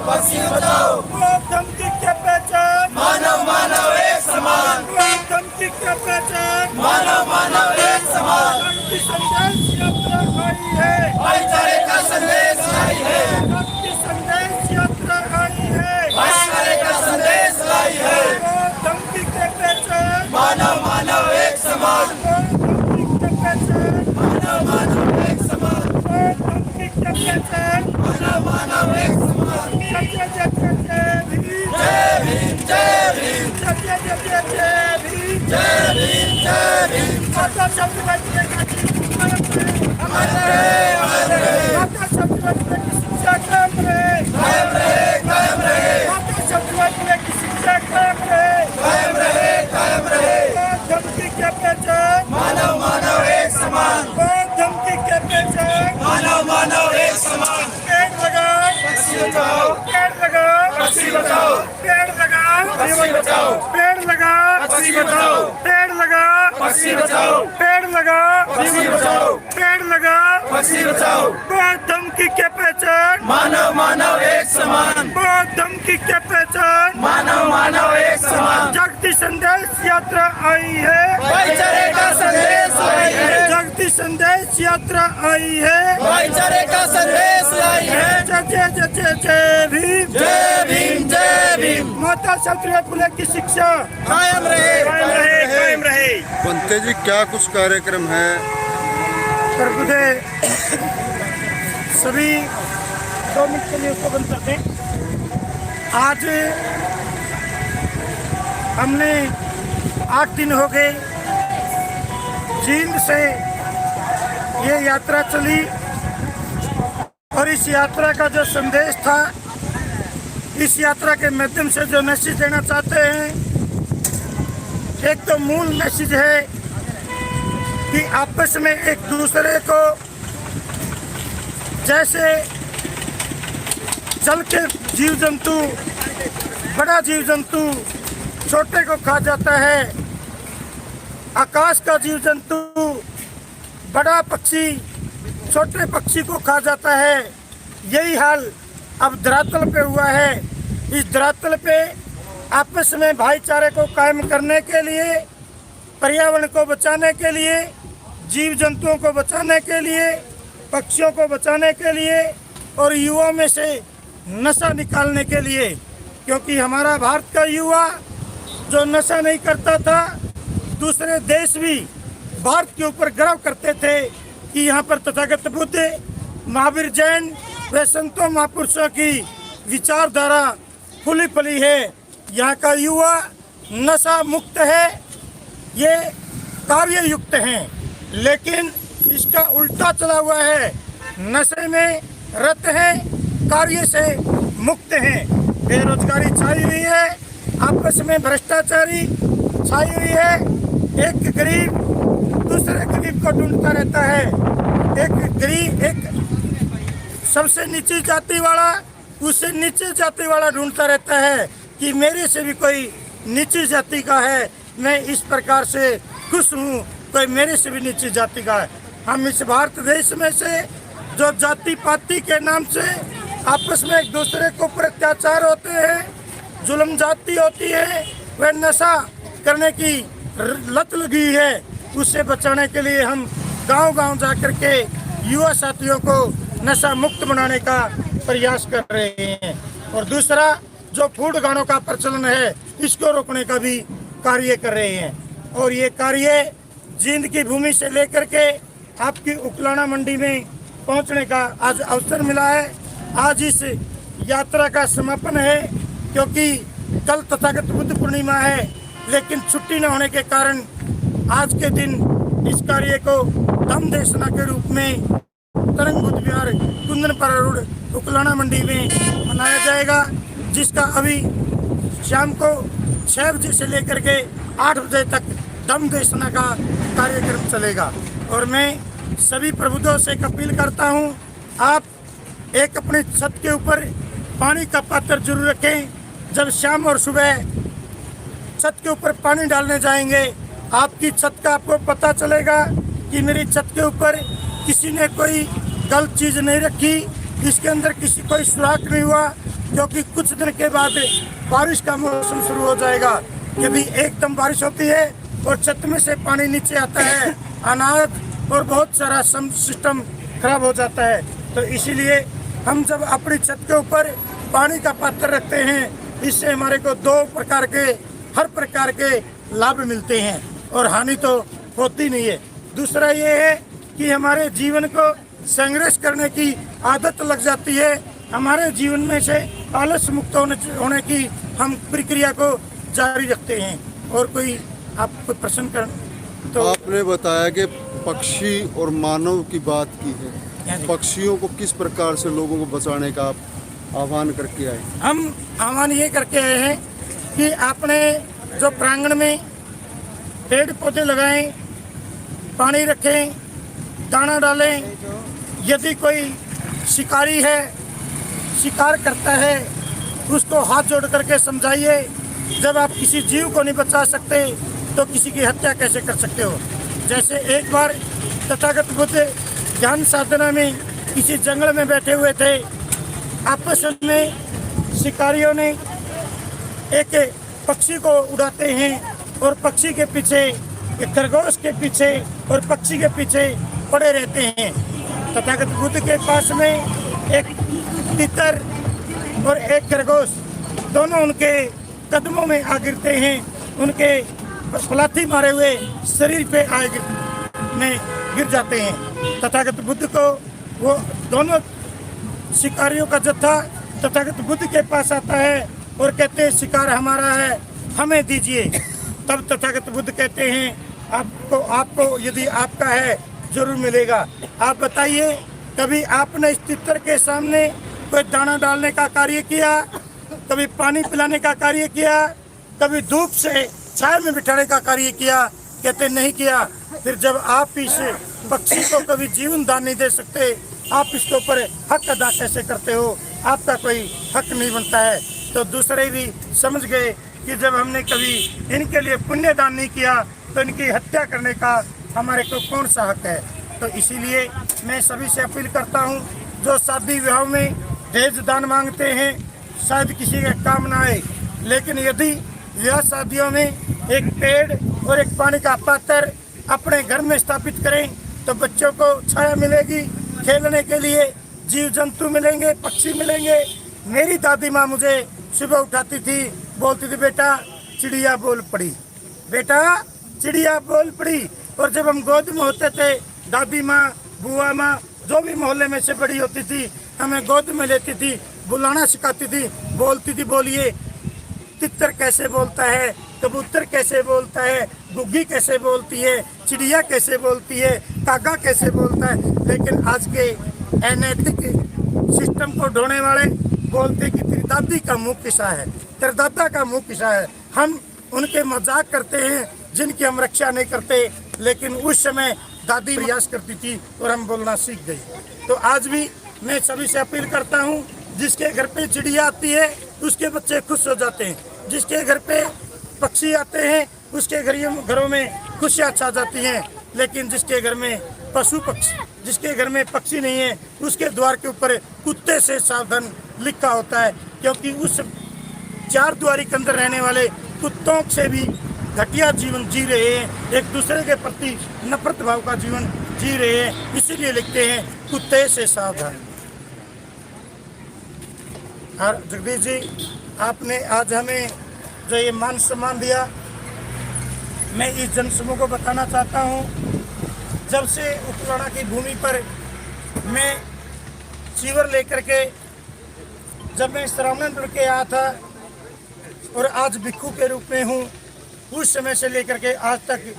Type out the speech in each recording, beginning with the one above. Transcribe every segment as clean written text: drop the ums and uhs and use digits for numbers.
पक्षी बचाओ। धमकी के पहचान मानव मानव एक समान। धमकी के पहचान मानव मानव एक समान। शांति संदेश यात्रा आई है, भाईचारे का संदेश लाई है। शांति संदेश यात्रा आई है, भाईचारे का संदेश लाई है। धमकी के पहचान मानव मानव एक समान। धमकी के पहचान मानव मानव एक समान। धमकी के पहचान मानव मानव एक समान। जय जय जय भीम, जय भीम जय भीम। जय जय जय जय भीम, जय भीम जय भीम। माता शब्द बचने का अमर रहे अमर रहे। माता शब्द बचने की शिक्षा कायम रहे, कायम रहे कायम रहे। माता शब्द बचने की शिक्षा कायम रहे, कायम रहे कायम रहे। धमकी के पहचान मानव मानव एक समान। धमकी के पहचान मानव मानव एक समान। पेड़ लगाओ पक्षी बचाओ। पेड़ लगाओ पक्षी बचाओ। पेड़ लगाओ पक्षी बचाओ। पेड़ लगाओ पक्षी बचाओ। पेड़ लगाओ पक्षी बचाओ। पेड़ लगाओ पक्षी बचाओ। पेड़ लगाओ पक्षी बचाओ। धमकी के पहचान मानव मानव एक समान। धमकी के पहचान मानव मानव एक समान। जगती संदेश यात्रा आई है, भाईचारे का संदेश लाई है। जगती संदेश यात्रा आई है, भाईचारे का संदेश लाई है। जय जय जय जय जय भीम, जय भीम जय भीम। माता सावित्रीबाई फुले की शिक्षा कायम रहे कायम रहे, कायम रहे। बनते जी क्या कुछ कार्यक्रम है? करबुदे सभी 2 मिनट के लिए उसको बंद करते हैं। आज हमने 8 दिन हो गए जींद से ये यात्रा चली और इस यात्रा का जो संदेश था, इस यात्रा के माध्यम से जो मैसेज देना चाहते हैं, एक तो मूल मैसेज है कि आपस में एक दूसरे को जैसे जल के जीव जंतु, बड़ा जीव जंतु छोटे को खा जाता है, आकाश का जीव जंतु बड़ा पक्षी छोटे पक्षी को खा जाता है, यही हाल अब धरातल पे हुआ है। इस धरातल पे आपस में भाईचारे को कायम करने के लिए, पर्यावरण को बचाने के लिए, जीव जंतुओं को बचाने के लिए, पक्षियों को बचाने के लिए और युवाओं में से नशा निकालने के लिए, क्योंकि हमारा भारत का युवा जो नशा नहीं करता था, दूसरे देश भी भारत के ऊपर गर्व करते थे कि यहाँ पर तथागत बुद्ध, महावीर जैन व संतों महापुरुषों की विचारधारा खुली फली है। यहाँ का युवा नशा मुक्त है, ये कार्य युक्त हैं, लेकिन इसका उल्टा चला हुआ है, नशे में रत हैं, कार्य से मुक्त हैं। बेरोजगारी छाई हुई है, आपस में भ्रष्टाचारी छाई हुई है, एक गरीब दूसरे गरीब को ढूंढता रहता है, एक गरीब एक सबसे नीची जाति वाला उससे नीचे जाति वाला ढूंढता रहता है कि मेरे से भी कोई नीची जाति का है, मैं इस प्रकार से खुश हूँ, कोई मेरे से भी नीची जाति का है। हम इस भारत देश में से जो जाति पाति के नाम से आपस में एक दूसरे के ऊपर अत्याचार होते हैं, जुल्म जाति होती है, वह नशा करने की लत लगी है, उससे बचाने के लिए हम गांव-गांव जाकर के युवा साथियों को नशा मुक्त बनाने का प्रयास कर रहे हैं। और दूसरा जो फूड गानों का प्रचलन है, इसको रोकने का भी कार्य कर रहे हैं। और ये कार्य जींद की भूमि से लेकर के आपकी उकलाना मंडी में पहुंचने का आज अवसर मिला है। आज इस यात्रा का समापन है, क्योंकि कल तथागत बुद्ध पूर्णिमा है, लेकिन छुट्टी न होने के कारण आज के दिन इस कार्य को धम्म देशना के रूप में तरंग बुद्ध विहार कुंदनपारा रोड उकलाना मंडी में मनाया जाएगा, जिसका अभी शाम को 6 बजे से लेकर के 8 बजे तक धम्म देशना का कार्यक्रम चलेगा। और मैं सभी प्रबुद्धों से एक अपील करता हूँ, आप एक अपने छत के ऊपर पानी का पात्र जरूर रखें। जब शाम और सुबह छत के ऊपर पानी डालने जाएंगे, आपकी छत का आपको पता चलेगा कि मेरी छत के ऊपर किसी ने कोई गलत चीज़ नहीं रखी, इसके अंदर किसी कोई सुराख नहीं हुआ, क्योंकि कुछ दिन के बाद बारिश का मौसम शुरू हो जाएगा। यदि एकदम बारिश होती है और छत में से पानी नीचे आता है, अनाज और बहुत सारा सिस्टम खराब हो जाता है। तो इसीलिए हम जब अपनी छत के ऊपर पानी का पात्र रखते हैं, इससे हमारे को हर प्रकार के लाभ मिलते हैं और हानि तो होती नहीं है। दूसरा ये है कि हमारे जीवन को संघर्ष करने की आदत लग जाती है। हमारे जीवन में से आलस मुक्त होने की हम प्रक्रिया को जारी रखते हैं। और कोई आप कोई प्रश्न कर तो आपने बताया कि पक्षी और मानव की बात की है, पक्षियों को किस प्रकार से लोगों को बचाने का आप आह्वान करके आए? हम आह्वान ये करके आए हैं कि आपने जो प्रांगण में पेड़ पौधे लगाएं, पानी रखें, दाना डालें। यदि कोई शिकारी है, शिकार करता है, उसको हाथ जोड़ करके समझाइए। जब आप किसी जीव को नहीं बचा सकते तो किसी की हत्या कैसे कर सकते हो। जैसे एक बार तथागत बुद्ध ज्ञान साधना में किसी जंगल में बैठे हुए थे। आपस में शिकारियों ने एक पक्षी को उड़ाते हैं और पक्षी के पीछे, एक खरगोश के पीछे और पक्षी के पीछे पड़े रहते हैं। तथागत बुद्ध के पास में एक तितर और एक खरगोश दोनों उनके कदमों में आ गिरते हैं। उनके फलाथी मारे हुए शरीर पे में गिर जाते हैं। तथागत बुद्ध को वो दोनों शिकारियों का जत्था तथागत बुद्ध के पास आता है और कहते हैं शिकार हमारा है, हमें दीजिए। तब तथागत बुद्ध कहते हैं आपको यदि आपका है जरूर मिलेगा। आप बताइए, कभी आपने इस तितर के सामने कोई दाना डालने का कार्य किया, कभी पानी पिलाने का कार्य किया, कभी धूप से छाया में बिठाने का कार्य किया? कहते नहीं किया। फिर जब आप इस पक्षी को कभी जीवन दान नहीं दे सकते, आप इसके ऊपर हक अदा कैसे करते हो? आपका कोई हक नहीं बनता है। तो दूसरे भी समझ गए कि जब हमने कभी इनके लिए पुण्य दान नहीं किया तो इनकी हत्या करने का हमारे को कौन सा हक है। तो इसीलिए मैं सभी से अपील करता हूँ, जो शादी विवाह में दहेज दान मांगते हैं, शायद किसी का काम ना आए, लेकिन यदि विवाह शादियों में एक पेड़ और एक पानी का पात्र अपने घर में स्थापित करें तो बच्चों को छाया मिलेगी, खेलने के लिए जीव जंतु मिलेंगे, पक्षी मिलेंगे। मेरी दादी माँ मुझे सुबह उठाती थी, बोलती थी बेटा चिड़िया बोल पड़ी, बेटा चिड़िया बोल पड़ी। और जब हम गोद में होते थे, दादी माँ, बुआ माँ, जो भी मोहल्ले में से बड़ी होती थी, हमें गोद में लेती थी, बुलाना सिखाती थी, बोलती थी बोलिए तितर कैसे बोलता है, कबूतर कैसे बोलता है, गुग्गी कैसे बोलती है, चिड़िया कैसे बोलती है, कागा कैसे बोलता है। लेकिन आज के अनैतिक सिस्टम को ढोने वाले बोलते कि तेरी दादी का मुंह किसा है, तेरे दादा का मुंह किसा है। हम उनके मजाक करते हैं जिनकी हम रक्षा नहीं करते। लेकिन उस समय दादी प्रयास करती थी और हम बोलना सीख गई। तो आज भी मैं सभी से अपील करता हूँ, जिसके घर पे चिड़िया आती है उसके बच्चे खुश हो जाते हैं, जिसके घर पे पक्षी आते हैं उसके घरों में खुशियाँ छा जाती हैं। लेकिन जिसके घर में जिसके घर में पक्षी नहीं है, उसके द्वार के ऊपर कुत्ते से सावधान लिखा होता है, क्योंकि उस चार द्वारी के अंदर रहने वाले कुत्तों से भी घटिया जीवन जी रहे हैं, एक दूसरे के प्रति नफरत भाव का जीवन जी रहे हैं। इसीलिए लिखते हैं कुत्ते से सावधान। और जगदीश जी, आपने आज हमें जो ये मान सम्मान दिया, मैं इस जनसमूह को बताना चाहता हूँ, जब से उपलड़ा की भूमि पर मैं सीवर लेकर के जब मैं श्रावणपुर के आया था और आज भिक्खू के रूप में हूँ, उस समय से लेकर के आज तक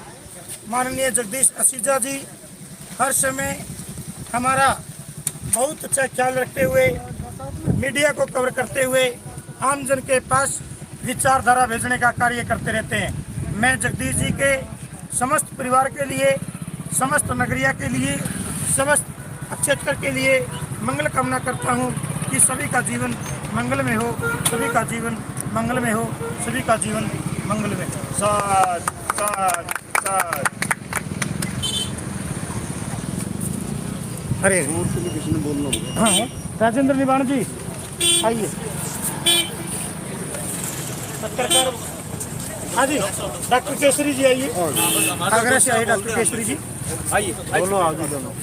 माननीय जगदीश असीजा जी हर समय हमारा बहुत अच्छा ख्याल रखते हुए, मीडिया को कवर करते हुए आम जन के पास विचारधारा भेजने का कार्य करते रहते हैं। मैं जगदीश जी के समस्त परिवार के लिए, समस्त नगरिया के लिए, समस्त क्षेत्र के लिए मंगल कामना करता हूँ कि सभी का जीवन मंगल में हो, सभी का जीवन मंगल में हो, सभी का जीवन मंगल में हो। साथ साथ साथ। अरे किसी ने बोलना होगा। हाँ, राजेंद्र निवाण जी आइए। पत्रकार। हाँ जी, डॉक्टर केसरी जी आइए, आगरा से आए डॉक्टर केसरी जी। दोनों आगे दोनों।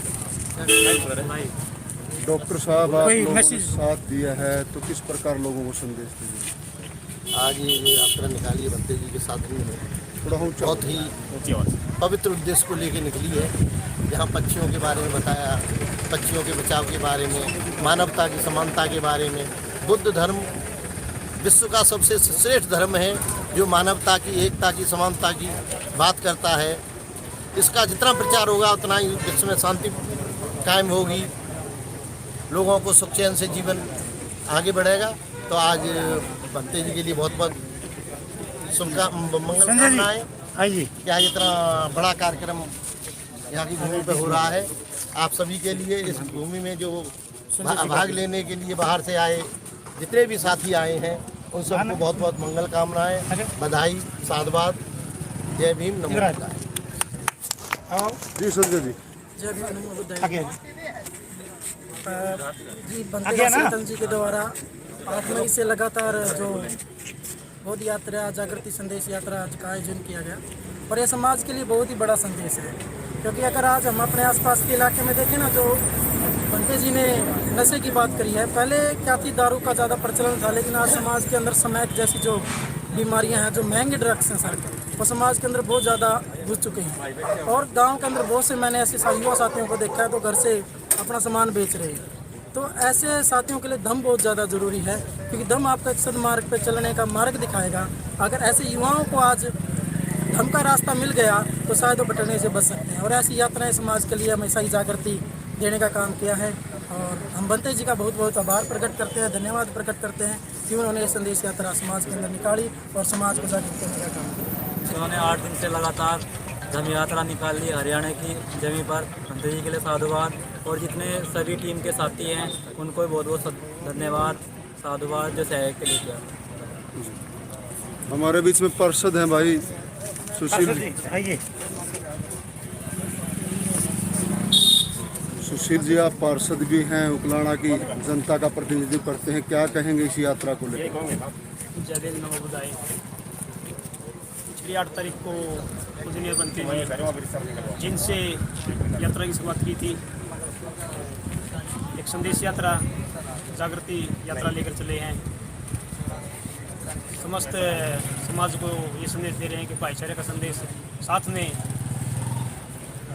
डॉक्टर साहब, आप कोई लोगों ने मैसेज? साथ दिया है तो किस प्रकार लोगों को संदेश दीजिए? आज ये यात्रा निकाली है भंते जी के साथ में, थोड़ा ऊंचा। बहुत ही पवित्र उद्देश्य को लेकर निकली है। यहाँ पक्षियों के बारे में बताया, पक्षियों के बचाव के बारे में, मानवता की समानता के बारे में। बुद्ध धर्म विश्व का सबसे श्रेष्ठ धर्म है जो मानवता की, एकता की, समानता की बात करता है। इसका जितना प्रचार होगा उतना ही विश्व में शांति कायम होगी, लोगों को सुख चैन से जीवन आगे बढ़ेगा। तो आज भंते जी के लिए बहुत बहुत मंगल कामनाएं। आइए, यहाँ इतना बड़ा कार्यक्रम यहाँ की भूमि पर हो रहा है। आप सभी के लिए इस भूमि में जो भाग लेने के लिए बाहर से आए जितने भी साथी आए हैं उन सबको बहुत बहुत मंगल कामनाएं, बधाई, साधुवाद। जय भीम, नमो बुद्धाय। जी संजय जी। जय भीम, नमो बुद्धाय। आगे जी, बंते संतन जी के द्वारा 8 मई से लगातार जो बोध यात्रा, जागृति संदेश यात्रा का आयोजन किया गया और यह समाज के लिए बहुत ही बड़ा संदेश है। क्योंकि अगर आज हम अपने आसपास के इलाके में देखें ना, जो बंते जी ने नशे की बात करी है, पहले क्या थी, दारू का ज़्यादा प्रचलन था, लेकिन आज समाज के अंदर स्मैक जैसी जो बीमारियां हैं, जो महंगे ड्रग्स हैं सर, वो समाज के अंदर बहुत ज़्यादा घुस चुके हैं। और गांव के अंदर बहुत से मैंने ऐसे युवा साथियों को देखा है तो घर से अपना सामान बेच रहे हैं। तो ऐसे साथियों के लिए धम्म बहुत ज़्यादा ज़रूरी है, क्योंकि धम्म आपका एक सदमार्ग पर चलने का मार्ग दिखाएगा। अगर ऐसे युवाओं को आज धम्म का रास्ता मिल गया तो शायद वो भटकने से बच सकते हैं। और ऐसी यात्राएं समाज के लिए हमेशा ही जागृति देने का काम किया है और हम बंते जी का बहुत बहुत आभार प्रकट करते हैं, धन्यवाद प्रकट करते हैं कि उन्होंने ये संदेश यात्रा समाज के अंदर निकाली और समाज को जागृत करने का काम किया। उन्होंने 8 दिन से लगातार धम्म यात्रा निकाल ली हरियाणा की जमीन पर। बंते जी के लिए साधुवाद और जितने सभी टीम के साथी हैं उनको बहुत बहुत धन्यवाद, साधुवाद जो सहयोग के लिए किया। हमारे बीच में पार्षद हैं भाई सुशील। आइए, सुशील जी, आप पार्षद भी हैं, उकलाना की जनता का प्रतिनिधित्व करते हैं, क्या कहेंगे इस यात्रा को लेकर? जय भीम, नमो बुद्धाय। पिछली 8 तारीख को पूजनीय बंते जी जिनसे यात्रा की शुरुआत की थी, एक संदेश यात्रा, जागृति यात्रा लेकर चले हैं। समस्त समाज को ये संदेश दे रहे हैं कि भाईचारे का संदेश। साथ में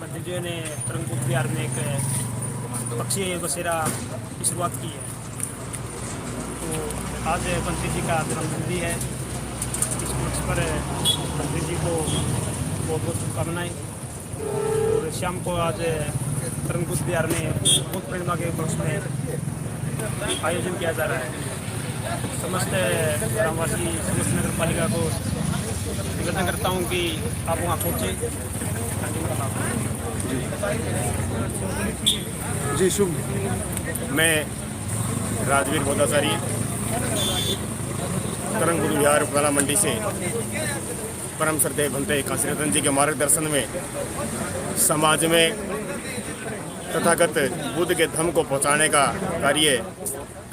बंते जी ने तरंगपुर बिहार में एक पक्षी बसेरा की शुरुआत की है। तो आज बंते जी का जन्मदिन भी है। इस मौके पर बंते जी को बहुत बहुत शुभकामनाएं। और शाम को आज तरंगपुर बिहार में बुद्ध पूर्णिमा के उपलक्ष्य में आयोजन किया जा रहा है। समस्त ग्रामवासी, समस्त नगर पालिका को निवेदन करता हूँ कि आप वहाँ पहुँचे। जी शुभ। मैं राजवीर बोधाचारी तरंगपुर बिहार उपकला मंडी से परम श्रद्धेय भंते काशीनाथन जी के मार्गदर्शन में समाज में तथागत बुद्ध के धम्म को पहुंचाने का कार्य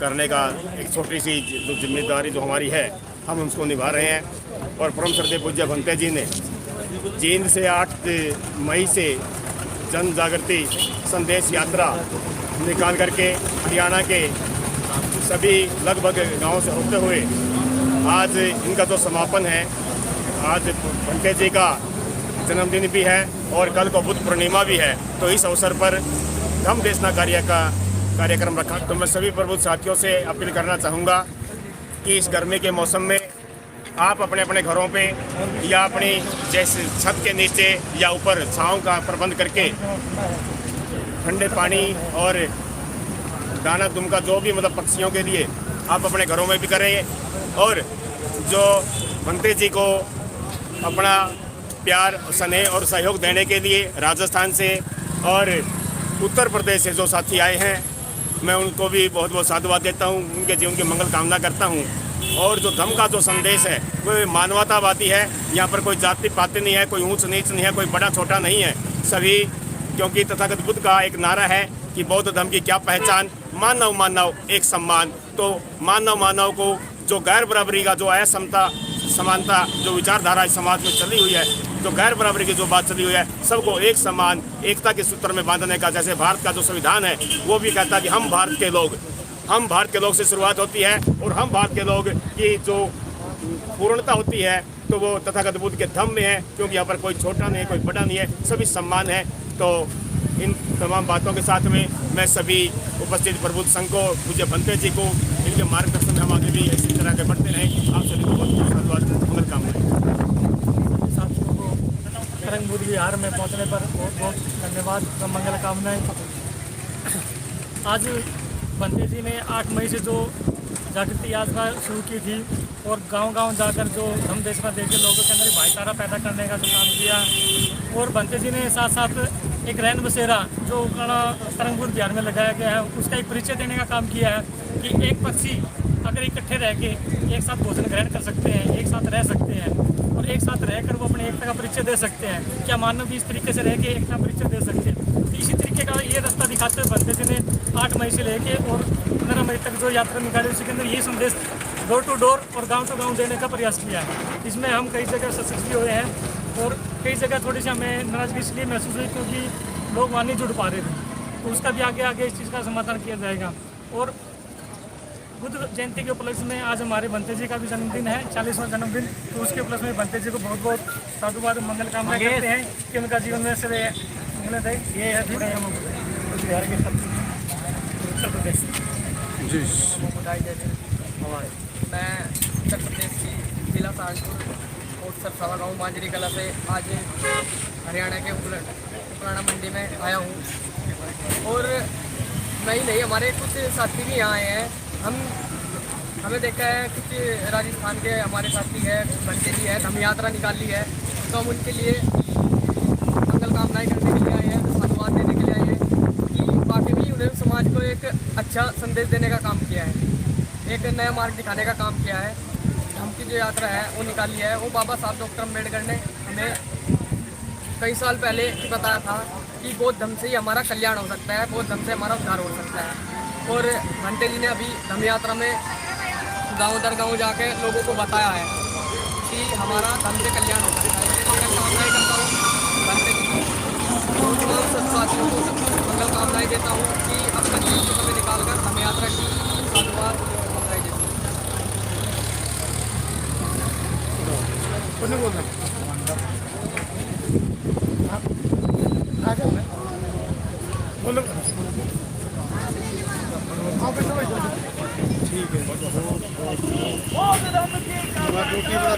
करने का एक छोटी सी जो जिम्मेदारी जो हमारी है, हम उसको निभा रहे हैं। और परम श्रद्धेय पूज्य भंते जी ने जींद से 8 मई से जन जागृति संदेश यात्रा निकाल करके हरियाणा के सभी लगभग गांवों से होते हुए आज इनका जो समापन है, आज भंते जी का जन्मदिन भी है और कल को बुद्ध पूर्णिमा भी है। तो इस अवसर पर धम्म देशना कार्यक्रम रखा। तो मैं सभी प्रबुद्ध साथियों से अपील करना चाहूँगा कि इस गर्मी के मौसम में आप अपने अपने घरों पे या अपनी जैसे छत के नीचे या ऊपर छाँव का प्रबंध करके ठंडे पानी और दाना दुमका जो भी मतलब पक्षियों के लिए आप अपने घरों में भी करें। और जो भंते जी को अपना प्यार, स्नेह और सहयोग देने के लिए राजस्थान से और उत्तर प्रदेश से जो साथी आए हैं, मैं उनको भी बहुत बहुत साधुवाद देता हूँ, उनके जीवन की मंगल कामना करता हूँ। और जो धम्म का जो संदेश है वो मानवतावादी है। यहाँ पर कोई जाति पाति नहीं है, कोई ऊंच नीच नहीं है, कोई बड़ा छोटा नहीं है, सभी। क्योंकि तथागत बुद्ध का एक नारा है कि बौद्ध धर्म की क्या पहचान, मानव मानव एक सम्मान। तो मानव मानव को जो गैर बराबरी का जो असमता समानता जो विचारधारा इस समाज में चली हुई है, जो गैर बराबरी की जो बात चली हुई है, सबको एक समान एकता के सूत्र में बांधने का, जैसे भारत का जो संविधान है वो भी कहता है कि हम भारत के लोग से शुरुआत होती है और हम भारत के लोग की जो पूर्णता होती है तो वो तथागत बुद्ध के धम्म में है, क्योंकि यहाँ पर कोई छोटा नहीं है, कोई बड़ा नहीं है, सभी सम्मान है। तो इन तमाम बातों के साथ में मैं सभी उपस्थित प्रबुद्ध संघ को, पूज्य भंते जी को, इनके मार्गदर्शन में हम आगे भी इसी तरह के बढ़ते रहें। आप सभी को बहुत धन्यवाद, मंगल कामनाएं। साथियों को तरंग बुद्ध विहार में पहुंचने पर बहुत बहुत धन्यवाद और मंगल कामनाएं। आज भंते जी ने 8 मई से जो जागृति यात्रा शुरू की थी और गांव-गांव जाकर जो हम देश में देश के लोगों के अंदर भाईचारा पैदा करने का जो काम किया, और भंते जी ने साथ साथ एक रैन बसेरा जो तरंग बुद्ध विहार में लगाया गया है उसका एक परिचय देने का काम किया है कि एक पक्षी अगर इकट्ठे रह के एक साथ भोजन ग्रहण कर सकते हैं, एक साथ रह सकते हैं और एक साथ रहकर वो अपने एकता का परिचय दे सकते हैं, क्या मानव भी इस तरीके से रह के एकता परिचय दे सकते हैं। तो इसी तरीके का ये रास्ता दिखाते हुए भंते जी ने 8 मई से लेके और 15 मई तक जो यात्रा निकाली उसके अंदर ये संदेश डोर टू डोर और गांव टू गांव देने का प्रयास किया है। इसमें हम कई जगह सक्सेस भी हुए हैं और कई जगह थोड़ी सी हमें नाराजगी इसलिए महसूस हुई क्योंकि लोग वहाँ नहीं जुड़ पा रहे थे, तो उसका भी आगे इस चीज़ का समाधान किया जाएगा। और बुद्ध जयंती के उपलक्ष्य में आज हमारे भंते जी का भी जन्मदिन है, 40वां जन्मदिन, तो उसके उपलक्ष्य में भंते जी को बहुत बहुत साधुवाद मंगल कामना करते हैं कि उनका जीवन में से ये है जुड़े हम बिहार के उत्तर प्रदेश जी। मैं उत्तर प्रदेश की जिला सहारनपुर और सरसावा गाँव मांजरी कला से आज हरियाणा के पुराना मंडी में आया हूँ। और मैं ही नहीं, हमारे कुछ साथी भी यहाँ आए हैं। हमें देखा है कुछ राजस्थान के हमारे साथी है, भंते जी है, धम्म यात्रा निकाली है, तो हम उनके लिए मंगल कामनाएं करने के लिए आए हैं, धन्यवाद देने के लिए आए हैं कि वाकई में उन्होंने समाज को एक अच्छा संदेश देने का काम किया है, एक नया मार्ग दिखाने का काम किया है। धम्म की जो यात्रा है वो निकाली है, वो बाबा साहब डॉक्टर अम्बेडकर ने हमें कई साल पहले बताया था कि बौद्ध धर्म से ही हमारा कल्याण हो सकता है, बौद्ध धर्म से हमारा उद्धार हो सकता है। और भंते जी ने अभी धम्म यात्रा में गांव दर गांव जाके लोगों को बताया है कि हमारा धर्म से कल्याण हो सकता है। मंगल कामनाएं करता हूँ भंते जी को और तमाम सत्साथियों को मंगल कामनाएं देता हूँ कि अपना जीवन समय निकालकर धम्म यात्रा की साधुवाद मंगाई ठीक है।